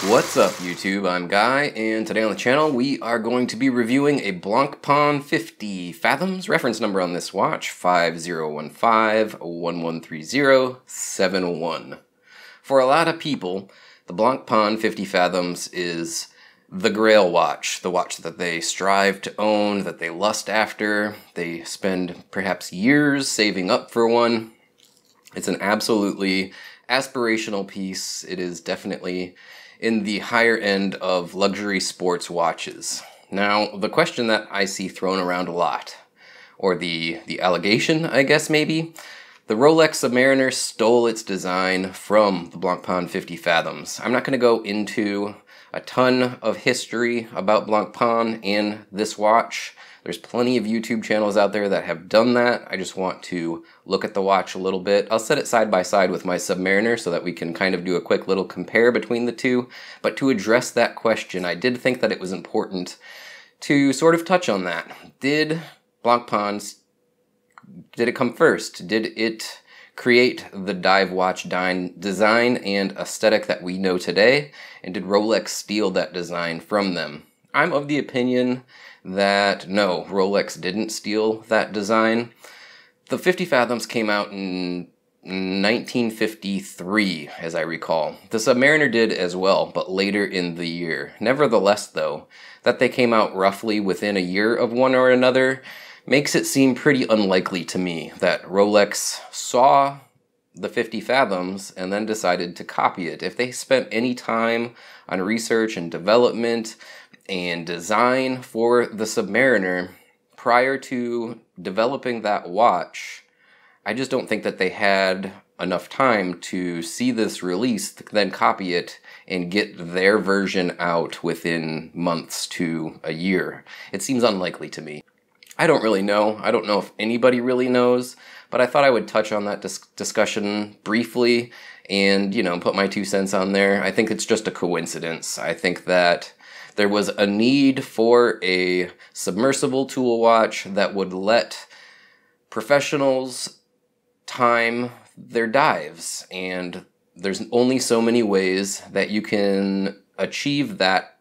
What's up YouTube, I'm Guy, and today on the channel we are going to be reviewing a Blancpain 50 Fathoms, reference number on this watch 5015-1130-71. For a lot of people, the Blancpain 50 Fathoms is the grail watch, the watch that they strive to own, that they lust after, they spend perhaps years saving up for one. It's an absolutely aspirational piece. It is definitely in the higher end of luxury sports watches. Now, the question that I see thrown around a lot, or the allegation, I guess maybe, the Rolex Submariner stole its design from the Blancpain 50 Fathoms. I'm not going to go into a ton of history about Blancpain and this watch. There's plenty of YouTube channels out there that have done that. I just want to look at the watch a little bit. I'll set it side by side with my Submariner so that we can kind of do a quick little compare between the two. But to address that question, I did think that it was important to sort of touch on that. Did Blancpain, did it come first? Did it create the dive watch design and aesthetic that we know today? And did Rolex steal that design from them? I'm of the opinion that no, Rolex didn't steal that design. The 50 Fathoms came out in 1953, as I recall. The Submariner did as well, but later in the year. Nevertheless, though, that they came out roughly within a year of one or another makes it seem pretty unlikely to me that Rolex saw the 50 Fathoms and then decided to copy it. If they spent any time on research and development and design for the Submariner prior to developing that watch, I just don't think that they had enough time to see this release, then copy it, and get their version out within months to a year. It seems unlikely to me. I don't really know. I don't know if anybody really knows, but I thought I would touch on that discussion briefly and, you know, put my 2 cents on there. I think it's just a coincidence. I think that there was a need for a submersible tool watch that would let professionals time their dives, and there's only so many ways that you can achieve that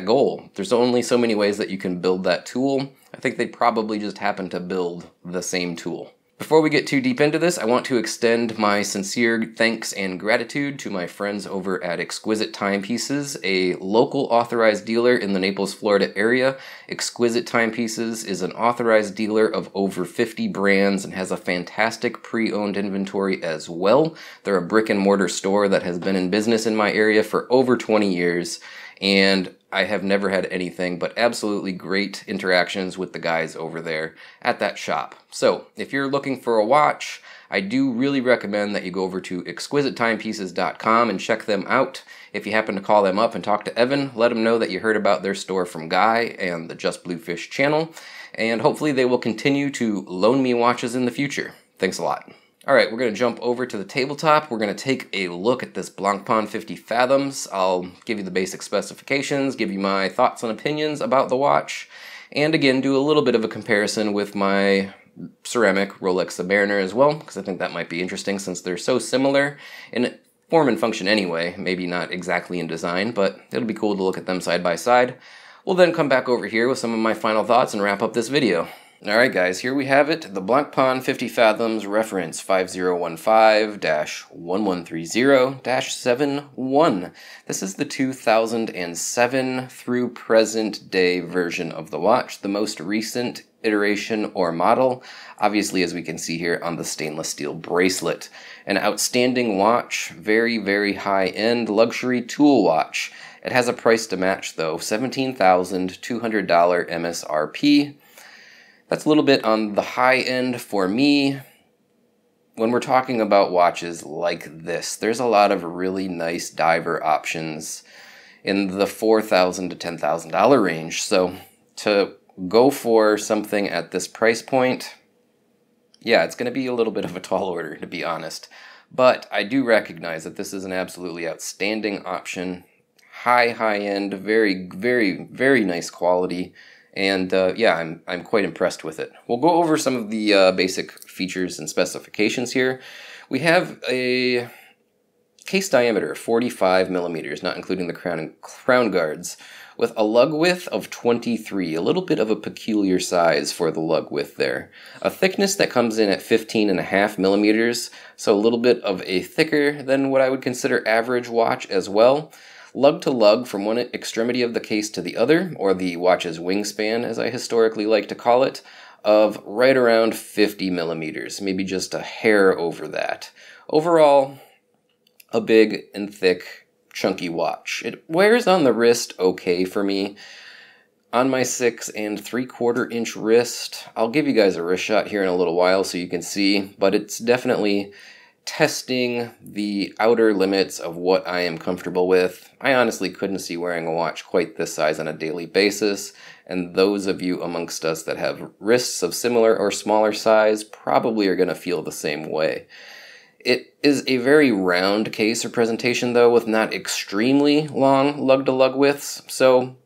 goal. There's only so many ways that you can build that tool. I think they probably just happened to build the same tool. Before we get too deep into this, I want to extend my sincere thanks and gratitude to my friends over at Exquisite Timepieces, a local authorized dealer in the Naples, Florida area. Exquisite Timepieces is an authorized dealer of over 50 brands and has a fantastic pre-owned inventory as well. They're a brick and mortar store that has been in business in my area for over 20 years, and I have never had anything but absolutely great interactions with the guys over there at that shop. So, if you're looking for a watch, I do really recommend that you go over to exquisitetimepieces.com and check them out. If you happen to call them up and talk to Evan, let him know that you heard about their store from Guy and the JustBlueFish channel, and hopefully they will continue to loan me watches in the future. Thanks a lot. Alright, we're going to jump over to the tabletop. We're going to take a look at this Blancpain 50 Fathoms. I'll give you the basic specifications, give you my thoughts and opinions about the watch, and again, do a little bit of a comparison with my ceramic Rolex Submariner as well, because I think that might be interesting since they're so similar in form and function anyway. Maybe not exactly in design, but it'll be cool to look at them side by side. We'll then come back over here with some of my final thoughts and wrap up this video. Alright guys, here we have it, the Blancpain 50 Fathoms reference 5015-1130-71. This is the 2007 through present day version of the watch, the most recent iteration or model, obviously as we can see here on the stainless steel bracelet. An outstanding watch, very, very high-end luxury tool watch. It has a price to match though, $17,200 MSRP. That's a little bit on the high end for me. When we're talking about watches like this, there's a lot of really nice diver options in the $4,000 to $10,000 range. So to go for something at this price point, yeah, it's going to be a little bit of a tall order, to be honest. But I do recognize that this is an absolutely outstanding option. High end, very, very, very nice quality. And yeah, I'm quite impressed with it. We'll go over some of the basic features and specifications here. We have a Case diameter 45 millimeters, not including the crown guards, with a lug width of 23, a little bit of a peculiar size for the lug width there. A thickness that comes in at 15.5 millimeters, so a little bit of a thicker than what I would consider average watch as well. Lug to lug from one extremity of the case to the other, or the watch's wingspan as I historically like to call it, of right around 50 millimeters, maybe just a hair over that. Overall, a big and thick, chunky watch. It wears on the wrist okay for me. On my 6 3/4 inch wrist, I'll give you guys a wrist shot here in a little while so you can see, but it's definitely testing the outer limits of what I am comfortable with. I honestly couldn't see wearing a watch quite this size on a daily basis, and those of you amongst us that have wrists of similar or smaller size probably are going to feel the same way. It is a very round case or presentation though, with not extremely long lug-to-lug widths, so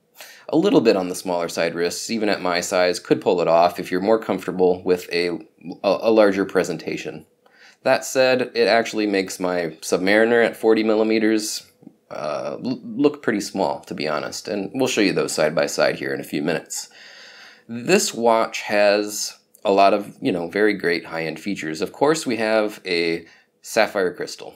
a little bit on the smaller side wrists, even at my size, could pull it off if you're more comfortable with a larger presentation. That said, it actually makes my Submariner at 40 millimeters look pretty small, to be honest, and we'll show you those side by side here in a few minutes. This watch has a lot of, very great high-end features. Of course, we have a sapphire crystal.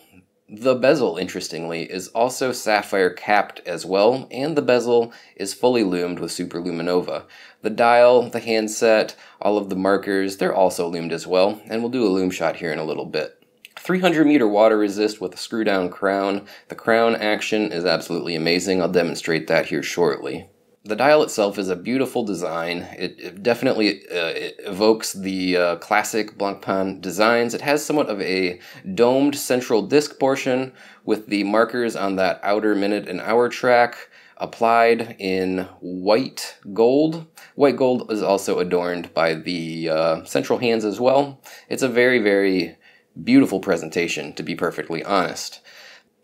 The bezel, interestingly, is also sapphire capped as well, and the bezel is fully lumed with super luminova. The dial, the handset, all of the markers, they're also lumed as well, and we'll do a lume shot here in a little bit. 300 meter water resist with a screw down crown. The crown action is absolutely amazing. I'll demonstrate that here shortly. The dial itself is a beautiful design. It definitely evokes the classic Blancpain designs. It has somewhat of a domed central disc portion with the markers on that outer minute and hour track applied in white gold. White gold is also adorned by the central hands as well. It's a very, very beautiful presentation, to be perfectly honest.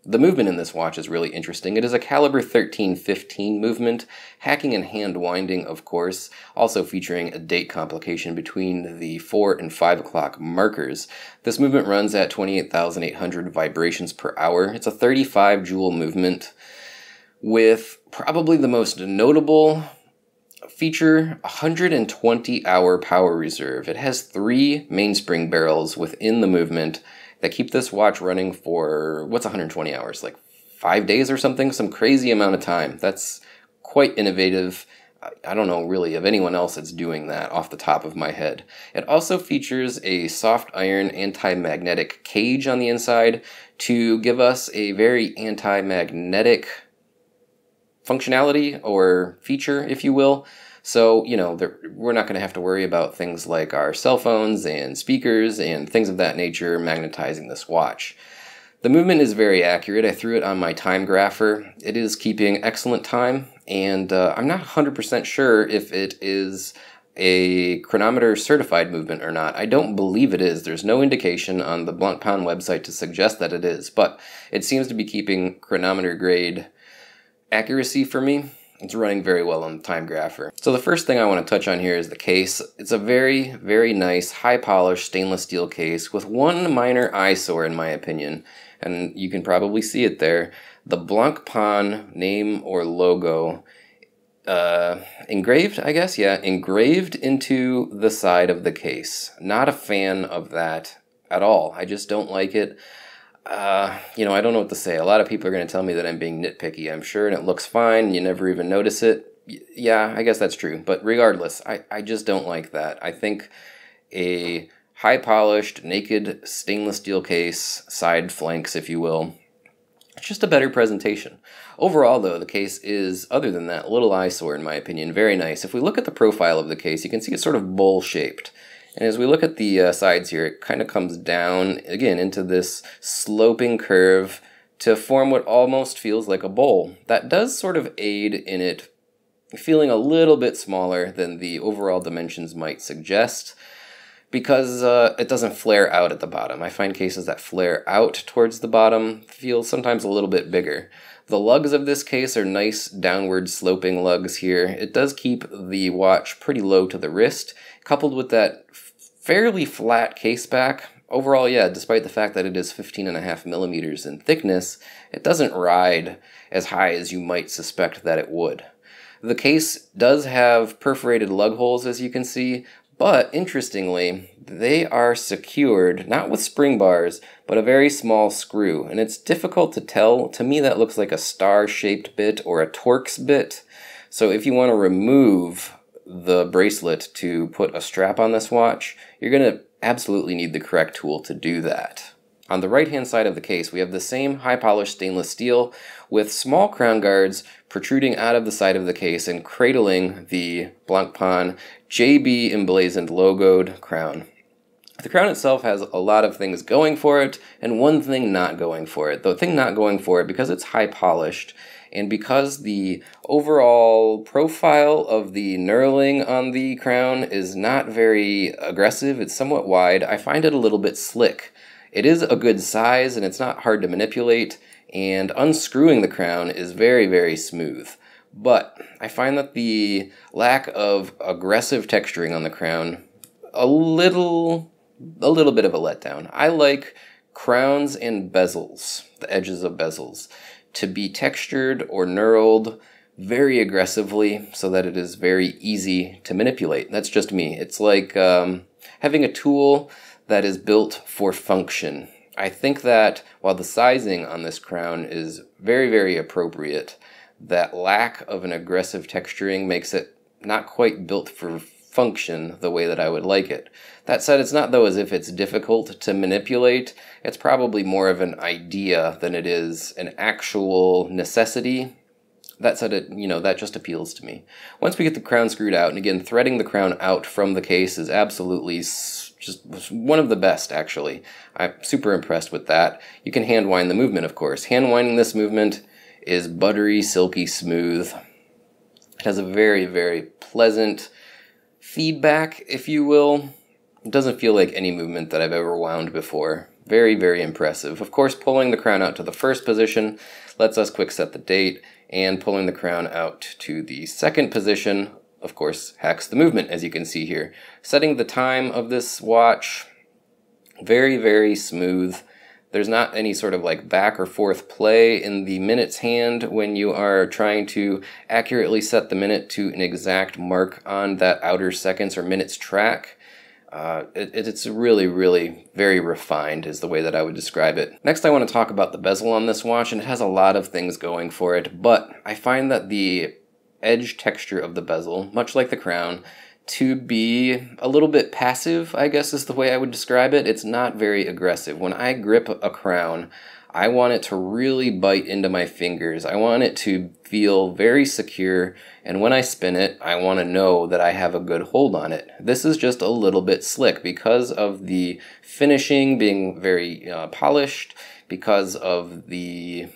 The movement in this watch is really interesting. It is a caliber 13-15 movement, hacking and hand winding, of course, also featuring a date complication between the 4 and 5 o'clock markers. This movement runs at 28,800 vibrations per hour. It's a 35 joule movement with probably the most notable feature, 120-hour power reserve. It has 3 mainspring barrels within the movement that keep this watch running for, what's 120 hours, like 5 days or something? Some crazy amount of time. That's quite innovative. I don't know really of anyone else that's doing that off the top of my head. It also features a soft iron anti-magnetic cage on the inside to give us a very anti-magnetic functionality or feature, if you will. So, we're not going to have to worry about things like our cell phones and speakers and things of that nature magnetizing this watch. The movement is very accurate. I threw it on my time grapher. It is keeping excellent time, and I'm not 100% sure if it is a chronometer certified movement or not. I don't believe it is. There's no indication on the Blancpain website to suggest that it is, but it seems to be keeping chronometer grade accuracy for me. It's running very well on the time grapher. So the first thing I want to touch on here is the case. It's a very, very nice, high-polished stainless steel case with one minor eyesore in my opinion, and you can probably see it there. The Blancpain name or logo engraved, I guess? Yeah, engraved into the side of the case. Not a fan of that at all. I just don't like it. I don't know what to say. A lot of people are going to tell me that I'm being nitpicky, I'm sure, and it looks fine. You never even notice it. Yeah, I guess that's true. But regardless, I just don't like that. I think a high-polished, naked stainless steel case, side flanks, if you will, it's just a better presentation. Overall, though, the case is, other than that, a little eyesore, in my opinion, very nice. If we look at the profile of the case, you can see it's sort of bowl-shaped. And as we look at the sides here, it kind of comes down, again, into this sloping curve to form what almost feels like a bowl. That does sort of aid in it feeling a little bit smaller than the overall dimensions might suggest, because it doesn't flare out at the bottom. I find cases that flare out towards the bottom feel sometimes a little bit bigger. The lugs of this case are nice downward sloping lugs here. It does keep the watch pretty low to the wrist. Coupled with that fairly flat case back, overall, yeah, despite the fact that it is 15.5 millimeters in thickness, it doesn't ride as high as you might suspect that it would. The case does have perforated lug holes, as you can see, but interestingly, they are secured, not with spring bars, but a very small screw, and it's difficult to tell. To me, that looks like a star-shaped bit or a Torx bit. So if you want to remove the bracelet to put a strap on this watch, you're going to absolutely need the correct tool to do that. On the right-hand side of the case, we have the same high-polished stainless steel with small crown guards protruding out of the side of the case and cradling the Blancpain JB emblazoned logoed crown. The crown itself has a lot of things going for it and one thing not going for it. The thing not going for it, because it's high-polished and because the overall profile of the knurling on the crown is not very aggressive, it's somewhat wide, I find it a little bit slick. It is a good size and it's not hard to manipulate, and unscrewing the crown is very, very smooth. But I find that the lack of aggressive texturing on the crown a little bit of a letdown. I like crowns and bezels, the edges of bezels, to be textured or knurled very aggressively so that it is very easy to manipulate. That's just me. It's like having a tool that is built for function. I think that while the sizing on this crown is very, very appropriate, that lack of an aggressive texturing makes it not quite built for function the way that I would like it. That said, it's not though as if it's difficult to manipulate. It's probably more of an idea than it is an actual necessity. That said, that just appeals to me. Once we get the crown screwed out, and again, threading the crown out from the case is absolutely just one of the best, actually. I'm super impressed with that. You can hand wind the movement, of course. Hand winding this movement is buttery, silky smooth. It has a very, very pleasant feedback, if you will. It doesn't feel like any movement that I've ever wound before. Very, very impressive. Of course, pulling the crown out to the first position lets us quick set the date, and pulling the crown out to the second position, of course, hacks the movement, as you can see here. Setting the time of this watch, very, very smooth. There's not any sort of like back or forth play in the minutes hand when you are trying to accurately set the minute to an exact mark on that outer seconds or minutes track. It's really, really very refined is the way that I would describe it. Next, I want to talk about the bezel on this watch, and it has a lot of things going for it, but I find that the edge texture of the bezel, much like the crown, to be a little bit passive, I guess is the way I would describe it. It's not very aggressive. When I grip a crown, I want it to really bite into my fingers. I want it to feel very secure, and when I spin it, I want to know that I have a good hold on it. This is just a little bit slick because of the finishing being very polished, because of the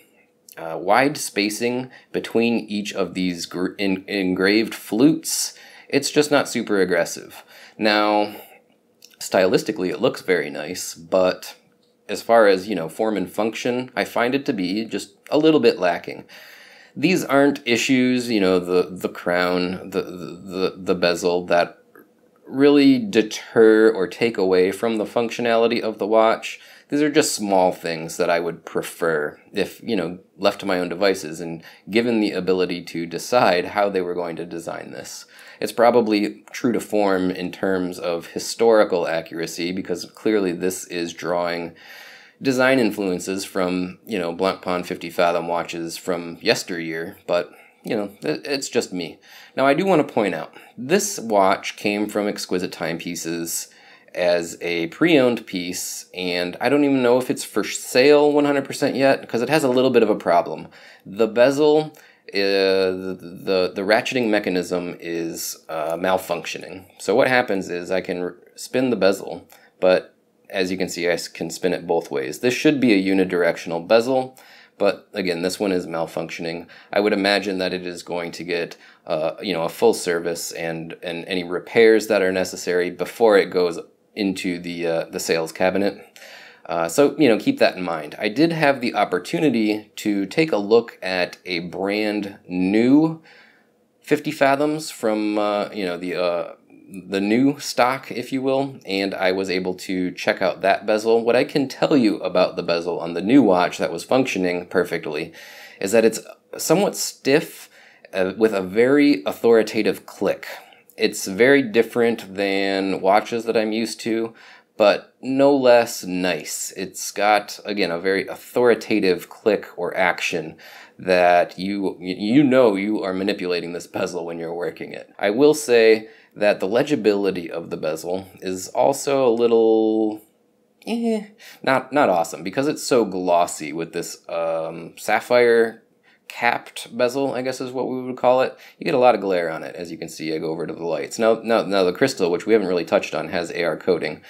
wide spacing between each of these engraved flutes. It's just not super aggressive. Now, stylistically, it looks very nice, but as far as, form and function, I find it to be just a little bit lacking. These aren't issues, the crown, the bezel, that really deter or take away from the functionality of the watch. These are just small things that I would prefer if, left to my own devices and given the ability to decide how they were going to design this. It's probably true to form in terms of historical accuracy, because clearly this is drawing design influences from, Blancpain 50 Fathom watches from yesteryear, but, it's just me. Now, I do want to point out, this watch came from Exquisite Timepieces as a pre-owned piece, and I don't even know if it's for sale 100% yet, because it has a little bit of a problem. The bezel, the ratcheting mechanism is malfunctioning. So what happens is I can spin the bezel, but as you can see, I can spin it both ways. This should be a unidirectional bezel, but again, this one is malfunctioning. I would imagine that it is going to get a full service and any repairs that are necessary before it goes into the sales cabinet. So keep that in mind. I did have the opportunity to take a look at a brand new 50 Fathoms from the the new stock, if you will, and I was able to check out that bezel. What I can tell you about the bezel on the new watch that was functioning perfectly is that it's somewhat stiff with a very authoritative click. It's very different than watches that I'm used to, but no less nice. It's got, again, a very authoritative click or action that you know you are manipulating this bezel when you're working it. I will say that the legibility of the bezel is also a little not awesome, because it's so glossy with this sapphire capped bezel, I guess is what we would call it. You get a lot of glare on it, as you can see. I go over to the lights. Now the crystal, which we haven't really touched on, has AR coating.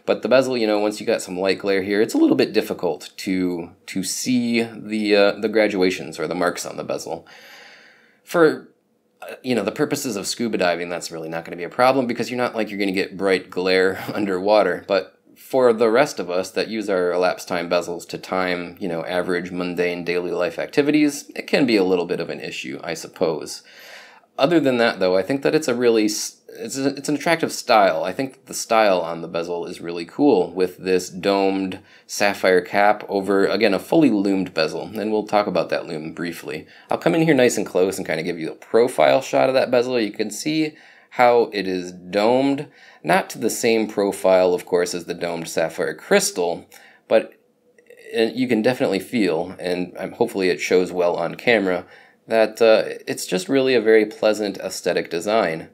But the bezel, you know, once you got some light glare here, it's a little bit difficult to see the graduations or the marks on the bezel. For the purposes of scuba diving, that's really not going to be a problem, because you're going to get bright glare underwater. But for the rest of us that use our elapsed time bezels to time, average mundane daily life activities, it can be a little bit of an issue, I suppose. Other than that, though, I think that it's an attractive style. I think the style on the bezel is really cool, with this domed sapphire cap over, again, a fully lumed bezel. And we'll talk about that lume briefly. I'll come in here nice and close and kind of give you a profile shot of that bezel. You can see how it is domed, not to the same profile, of course, as the domed sapphire crystal, but you can definitely feel, and hopefully it shows well on camera, that it's just really a very pleasant aesthetic design.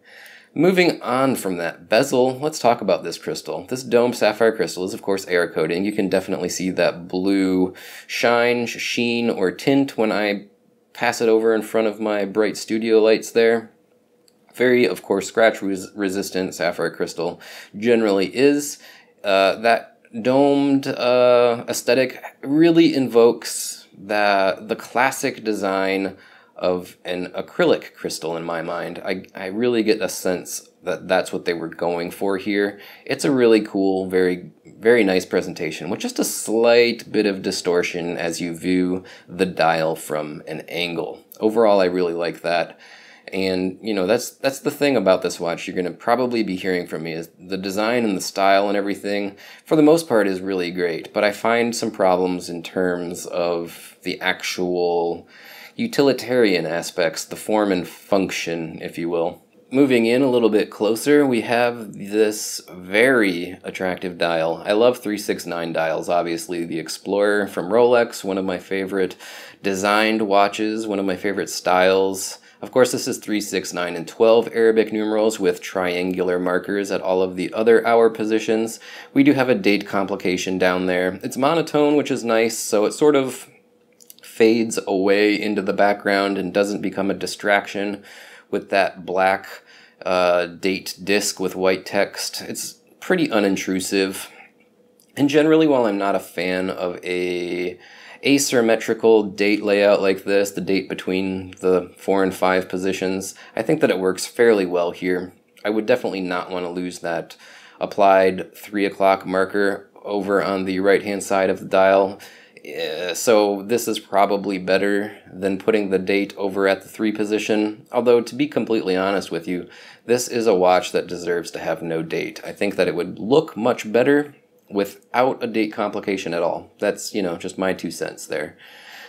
Moving on from that bezel, let's talk about this crystal. This domed sapphire crystal is, of course, AR coating. You can definitely see that blue sheen, or tint when I pass it over in front of my bright studio lights there. Very, of course, scratch-resistant sapphire crystal generally is. That domed aesthetic really invokes the classic design of an acrylic crystal in my mind. I really get a sense that that's what they were going for here. It's a really cool, very, very nice presentation with just a slight bit of distortion as you view the dial from an angle. Overall, I really like that. And, that's the thing about this watch you're going to probably be hearing from me, is the design and the style and everything, for the most part, is really great. But I find some problems in terms of the actual utilitarian aspects, the form and function, if you will. Moving in a little bit closer, we have this very attractive dial. I love 369 dials, obviously. The Explorer from Rolex, one of my favorite designed watches, one of my favorite styles. Of course, this is 3, 6, 9, and 12 Arabic numerals with triangular markers at all of the other hour positions. We do have a date complication down there. It's monotone, which is nice, so it sort of fades away into the background and doesn't become a distraction with that black date disc with white text. It's pretty unintrusive. And generally, while I'm not a fan of a asymmetrical date layout like this, the date between the 4 and 5 positions, I think that it works fairly well here. I would definitely not want to lose that applied 3 o'clock marker over on the right hand side of the dial. So this is probably better than putting the date over at the 3 position. Although, to be completely honest with you, this is a watch that deserves to have no date. I think that it would look much better without a date complication at all. That's, just my 2 cents there.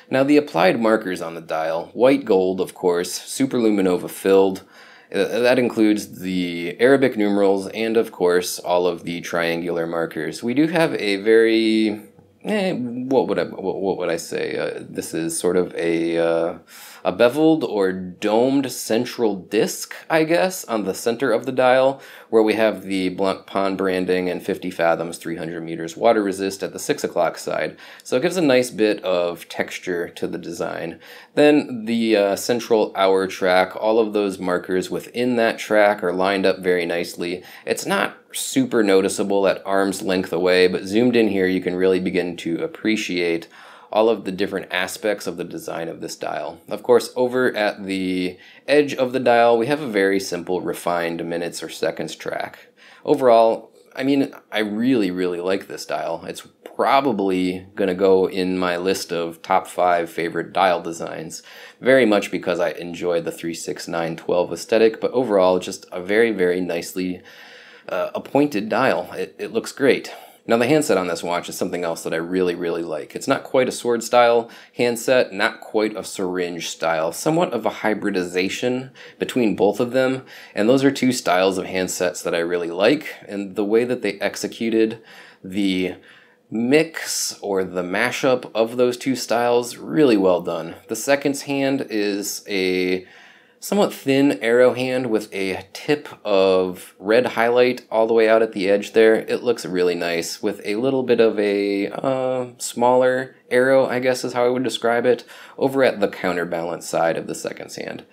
Now, the applied markers on the dial, white gold, of course, superluminova filled. That includes the Arabic numerals and, of course, all of the triangular markers. We do have a very, what would I say? This is sort of a beveled or domed central disc, I guess, on the center of the dial, where we have the Blancpain branding and 50 Fathoms 300 meters water resist at the 6 o'clock side. So it gives a nice bit of texture to the design. Then the central hour track, all of those markers within that track are lined up very nicely. It's not super noticeable at arm's length away, but zoomed in here you can really begin to appreciate all of the different aspects of the design of this dial. Of course, over at the edge of the dial, we have a very simple, refined minutes or seconds track. Overall, I really, really like this dial. It's probably going to go in my list of top 5 favorite dial designs, very much because I enjoy the 36912 aesthetic, but overall just a very, very nicely appointed dial. It looks great. Now the handset on this watch is something else that I really, really like. It's not quite a sword style handset, not quite a syringe style, somewhat of a hybridization between both of them, and those are two styles of handsets that I really like, and the way that they executed the mix or the mashup of those two styles, really well done. The seconds hand is a somewhat thin arrow hand with a tip of red highlight all the way out at the edge there. It looks really nice with a little bit of a smaller arrow, I guess is how I would describe it, over at the counterbalance side of the seconds hand.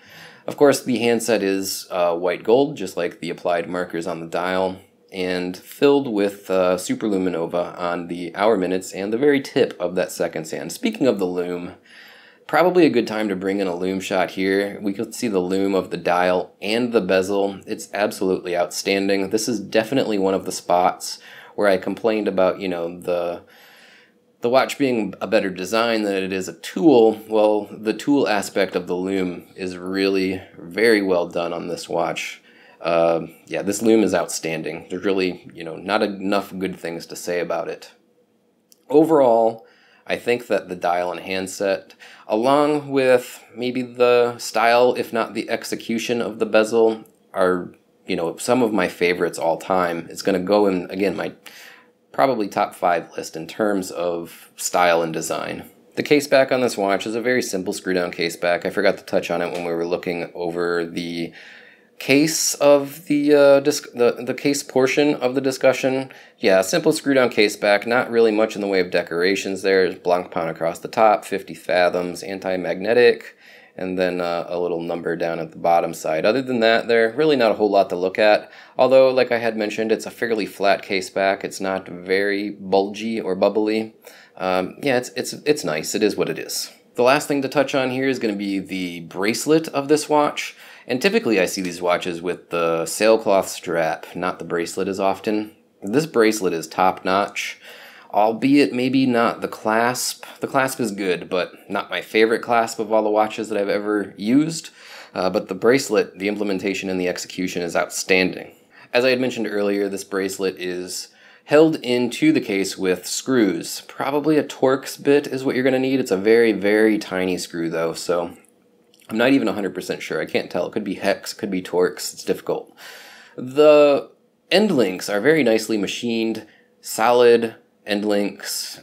Of course, the handset is white gold, just like the applied markers on the dial, and filled with superluminova on the hour minutes and the very tip of that seconds hand. Speaking of the lume, probably a good time to bring in a lume shot here. We could see the lume of the dial and the bezel. It's absolutely outstanding. This is definitely one of the spots where I complained about, you know, the watch being a better design than it is a tool. Well, the tool aspect of the lume is really very well done on this watch. Yeah, this lume is outstanding. There's really, you know, not enough good things to say about it. Overall, I think that the dial and handset, along with maybe the style, if not the execution of the bezel, are, you know, some of my favorites all time. It's going to go in, again, my probably top 5 list in terms of style and design. The case back on this watch is a very simple screw-down case back. I forgot to touch on it when we were looking over the case of the case portion of the discussion. Yeah, simple screw-down case back, not really much in the way of decorations there. There's Blancpain across the top, 50 fathoms, anti-magnetic, and then a little number down at the bottom side. Other than that, there really not a whole lot to look at. Although, like I had mentioned, it's a fairly flat case back. It's not very bulgy or bubbly. Yeah, it's nice. It is what it is. The last thing to touch on here is going to be the bracelet of this watch. And typically I see these watches with the sailcloth strap, not the bracelet as often. This bracelet is top-notch, albeit maybe not the clasp. The clasp is good, but not my favorite clasp of all the watches that I've ever used. But the bracelet, the implementation and the execution is outstanding. As I had mentioned earlier, this bracelet is held into the case with screws. Probably a Torx bit is what you're going to need. It's a very, very tiny screw though, so I'm not even 100% sure. I can't tell. It could be hex, it could be Torx. It's difficult. The end links are very nicely machined, solid end links.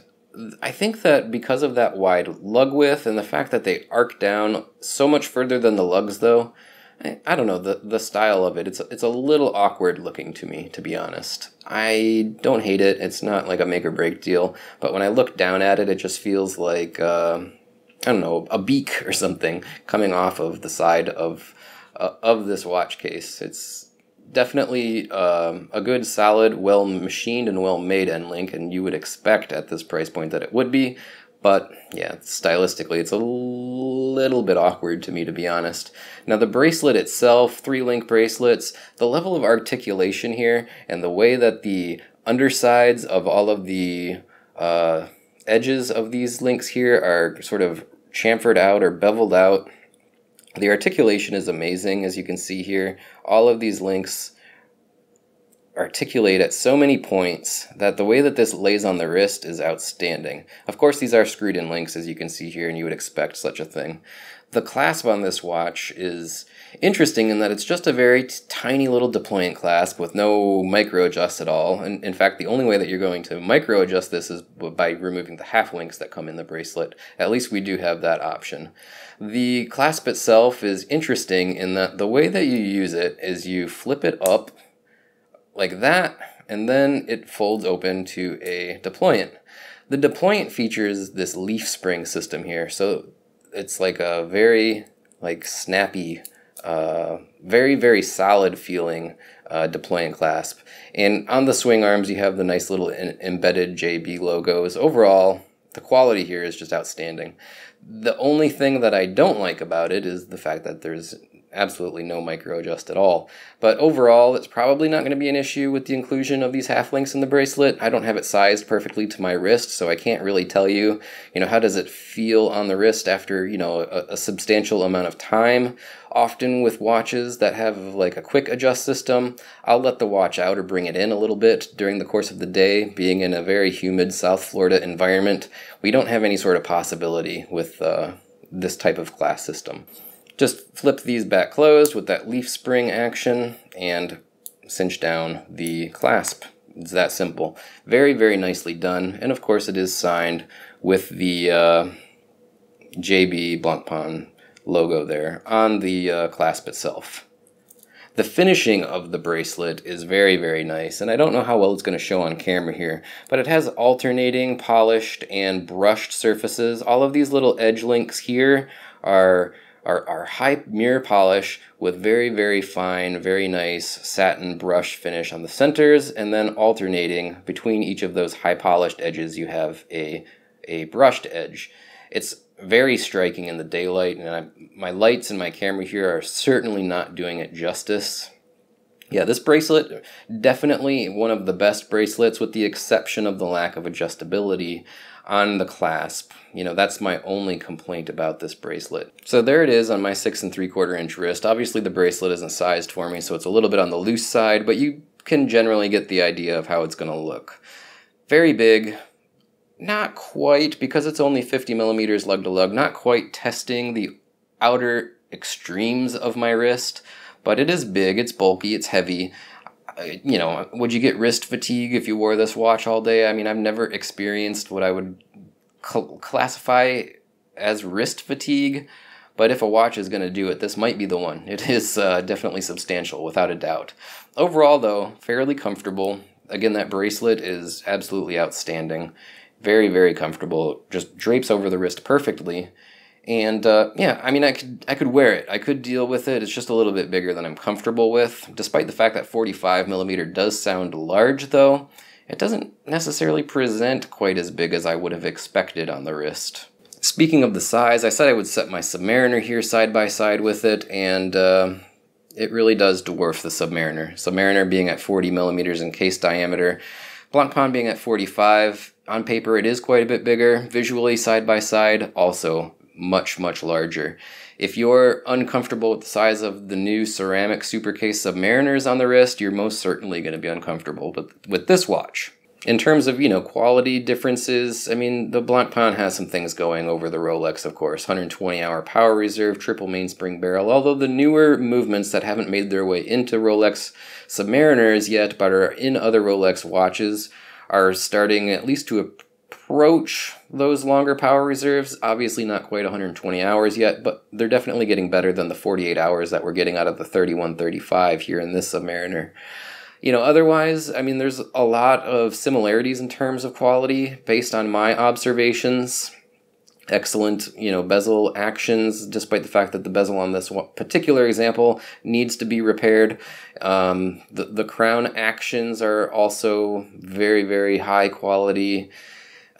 I think that because of that wide lug width and the fact that they arc down so much further than the lugs though, I don't know, the style of it, it's a little awkward looking to me, to be honest. I don't hate it. It's not like a make or break deal, but when I look down at it, it just feels like I don't know, a beak or something coming off of the side of this watch case. It's definitely a good, solid, well-machined and well-made end link, and you would expect at this price point that it would be. But yeah, stylistically, it's a little bit awkward to me, to be honest. Now the bracelet itself, 3-link bracelets, the level of articulation here and the way that the undersides of all of the edges of these links here are sort of chamfered out or beveled out. The articulation is amazing, as you can see here. All of these links articulate at so many points that the way that this lays on the wrist is outstanding. Of course, these are screwed in links, as you can see here, and you would expect such a thing. The clasp on this watch is interesting in that it's just a very tiny little deployant clasp with no micro adjust at all. And in fact, the only way that you're going to micro adjust this is by removing the half links that come in the bracelet. At least we do have that option. The clasp itself is interesting in that the way that you use it is you flip it up like that, and then it folds open to a deployant. The deployant features this leaf spring system here, so it's like a very snappy, very, very solid feeling deployant clasp. And on the swing arms, you have the nice little embedded JB logos. Overall, the quality here is just outstanding. The only thing that I don't like about it is the fact that there's absolutely no micro adjust at all. But overall, it's probably not going to be an issue with the inclusion of these half links in the bracelet. I don't have it sized perfectly to my wrist, so I can't really tell you, how does it feel on the wrist after, a substantial amount of time. Often with watches that have like a quick adjust system, I'll let the watch out or bring it in a little bit during the course of the day. Being in a very humid South Florida environment, we don't have any sort of possibility with this type of clasp system. Just flip these back closed with that leaf spring action and cinch down the clasp. It's that simple. Very, very nicely done. And of course it is signed with the JB Blancpain logo there on the clasp itself. The finishing of the bracelet is very, very nice, and I don't know how well it's going to show on camera here, but it has alternating polished and brushed surfaces. All of these little edge links here are high mirror polish with very, very fine, very nice satin brush finish on the centers, and then alternating between each of those high polished edges you have a brushed edge. It's very striking in the daylight, and my lights and my camera here are certainly not doing it justice. Yeah, this bracelet, definitely one of the best bracelets with the exception of the lack of adjustability on the clasp. That's my only complaint about this bracelet. So there it is on my 6 3/4 inch wrist. Obviously the bracelet isn't sized for me, so it's a little bit on the loose side, but you can generally get the idea of how it's going to look. Very big. Not quite, because it's only 50 millimeters lug to lug, not quite testing the outer extremes of my wrist, but it is big, it's bulky, it's heavy. Would you get wrist fatigue if you wore this watch all day? I mean, I've never experienced what I would classify as wrist fatigue, but if a watch is going to do it, this might be the one. It is definitely substantial, without a doubt. Overall, though, fairly comfortable. Again, that bracelet is absolutely outstanding. Very, very comfortable. Just drapes over the wrist perfectly. And yeah, I mean, I could wear it. I could deal with it. It's just a little bit bigger than I'm comfortable with. Despite the fact that 45 millimeter does sound large, though, it doesn't necessarily present quite as big as I would have expected on the wrist. Speaking of the size, I said I would set my Submariner here side by side with it, and it really does dwarf the Submariner. Submariner being at 40 millimeters in case diameter, Blancpain being at 45. On paper, it is quite a bit bigger. Visually, side by side, also much, much larger. If you're uncomfortable with the size of the new ceramic Supercase Submariners on the wrist, you're most certainly going to be uncomfortable with this watch. In terms of, quality differences, I mean, the Blancpain has some things going over the Rolex, of course. 120-hour power reserve, triple mainspring barrel, although the newer movements that haven't made their way into Rolex Submariners yet, but are in other Rolex watches, are starting at least to approach those longer power reserves. Obviously not quite 120 hours yet, but they're definitely getting better than the 48 hours that we're getting out of the 3135 here in this Submariner. Otherwise, I mean, there's a lot of similarities in terms of quality based on my observations. Excellent, bezel actions, despite the fact that the bezel on this particular example needs to be repaired. The crown actions are also very, very high quality.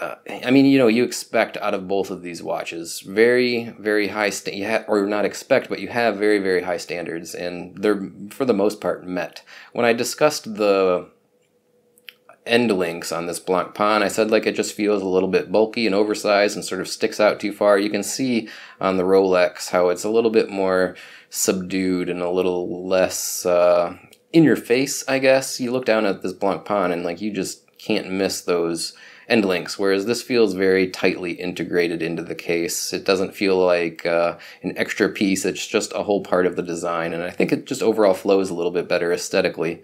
I mean, you expect out of both of these watches very, very high, or not expect, but you have very, very high standards, and they're, for the most part, met. When I discussed the end links on this Blancpain, I said it just feels a little bit bulky and oversized and sort of sticks out too far. You can see on the Rolex how it's a little bit more subdued and a little less in your face, I guess. You look down at this Blancpain and you just can't miss those end links, whereas this feels very tightly integrated into the case. It doesn't feel like an extra piece, it's just a whole part of the design, and I think it just overall flows a little bit better aesthetically.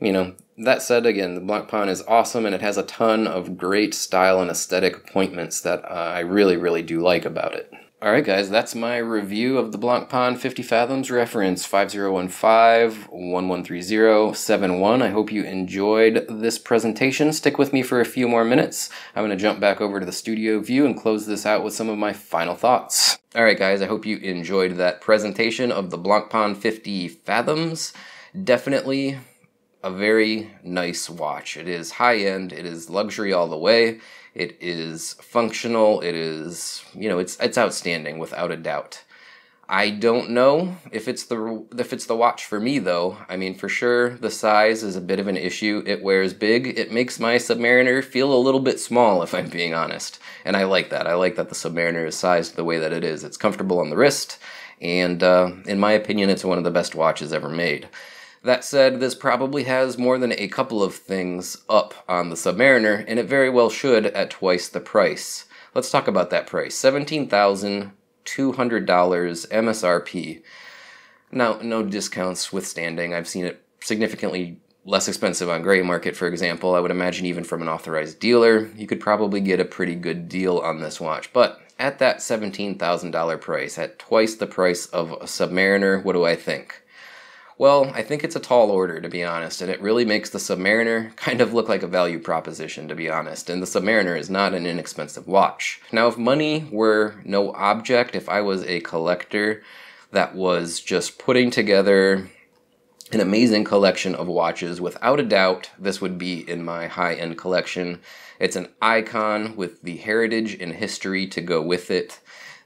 That said, again, the Blancpain is awesome, and it has a ton of great style and aesthetic appointments that I really, really do like about it. Alright guys, that's my review of the Blancpain 50 Fathoms, reference 5015-1130-71. I hope you enjoyed this presentation. Stick with me for a few more minutes. I'm going to jump back over to the studio view and close this out with some of my final thoughts. Alright guys, I hope you enjoyed that presentation of the Blancpain 50 Fathoms. Definitely a very nice watch. It is high-end, it is luxury all the way. It is functional, it is, it's outstanding without a doubt. I don't know if it's the watch for me though. I mean, for sure the size is a bit of an issue. It wears big. It makes my Submariner feel a little bit small, if I'm being honest. And I like that. I like that the Submariner is sized the way that it is. It's comfortable on the wrist, and in my opinion, it's one of the best watches ever made. That said, this probably has more than a couple of things up on the Submariner, and it very well should at twice the price. Let's talk about that price. $17,200 MSRP. Now, no discounts withstanding. I've seen it significantly less expensive on gray market, for example. I would imagine even from an authorized dealer, you could probably get a pretty good deal on this watch. But at that $17,000 price, at twice the price of a Submariner, what do I think? Well, I think it's a tall order, to be honest, and it really makes the Submariner kind of look like a value proposition, to be honest, and the Submariner is not an inexpensive watch. Now, if money were no object, if I was a collector that was just putting together an amazing collection of watches, without a doubt, this would be in my high-end collection. It's an icon with the heritage and history to go with it.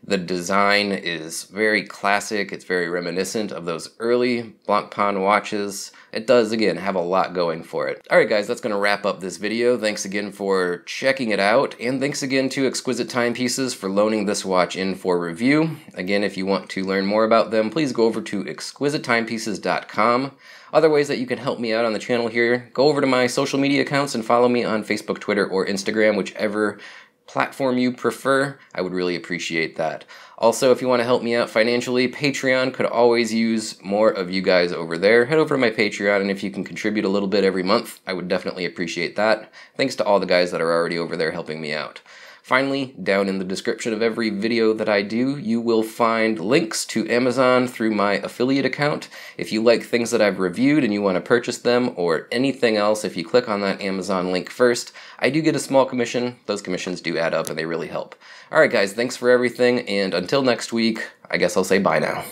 The design is very classic. It's very reminiscent of those early Blancpain watches. It does, again, have a lot going for it. Alright guys, that's going to wrap up this video. Thanks again for checking it out, and thanks again to Exquisite Timepieces for loaning this watch in for review. Again, if you want to learn more about them, please go over to exquisitetimepieces.com. Other ways that you can help me out on the channel here, go over to my social media accounts and follow me on Facebook, Twitter, or Instagram, whichever platform you prefer. I would really appreciate that. Also, if you want to help me out financially, Patreon could always use more of you guys over there. Head over to my Patreon, and if you can contribute a little bit every month, I would definitely appreciate that. Thanks to all the guys that are already over there helping me out. Finally, down in the description of every video that I do, you will find links to Amazon through my affiliate account. If you like things that I've reviewed and you want to purchase them, or anything else, if you click on that Amazon link first, I do get a small commission. Those commissions do add up and they really help. Alright guys, thanks for everything, and until next week, I guess I'll say bye now.